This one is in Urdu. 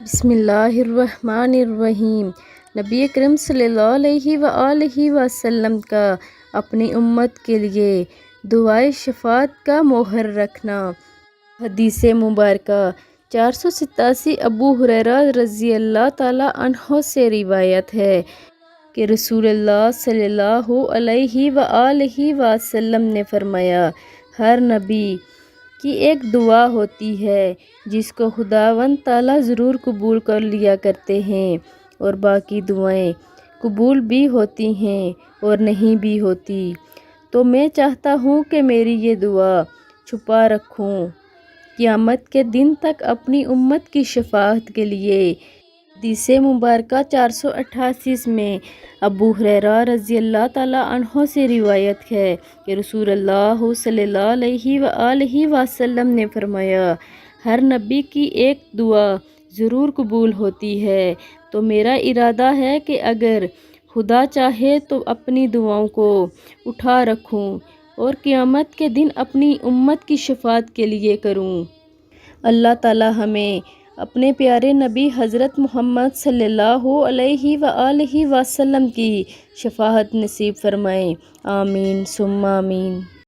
بسم اللہ الرحمن الرحیم۔ نبی اکرم صلی اللہ علیہ وآلہ وسلم کا اپنی امت کے لیے دعائے شفاعت کا مہر رکھنا۔ حدیث مبارکہ 487 ابو ہریرہ رضی اللہ تعالیٰ عنہ سے روایت ہے کہ رسول اللہ صلی اللہ علیہ وآلہ وسلم نے فرمایا، ہر نبی کی ایک دعا ہوتی ہے جس کو خداوند تعالیٰ ضرور قبول کر لیا کرتے ہیں، اور باقی دعائیں قبول بھی ہوتی ہیں اور نہیں بھی ہوتی۔ تو میں چاہتا ہوں کہ میری یہ دعا چھپا رکھوں قیامت کے دن تک اپنی امت کی شفاعت کے لیے۔ حدیث مبارکہ 488 میں ابو ہریرہ رضی اللہ تعالیٰ عنہ سے روایت ہے کہ رسول اللہ صلی اللہ علیہ وآلہ وسلم نے فرمایا، ہر نبی کی ایک دعا ضرور قبول ہوتی ہے۔ تو میرا ارادہ ہے کہ اگر خدا چاہے تو اپنی دعاؤں کو اٹھا رکھوں اور قیامت کے دن اپنی امت کی شفاعت کے لیے کروں۔ اللہ تعالیٰ ہمیں اپنے پیارے نبی حضرت محمد صلی اللہ علیہ وآلہ وسلم کی شفاعت نصیب فرمائے، آمین ثم آمین۔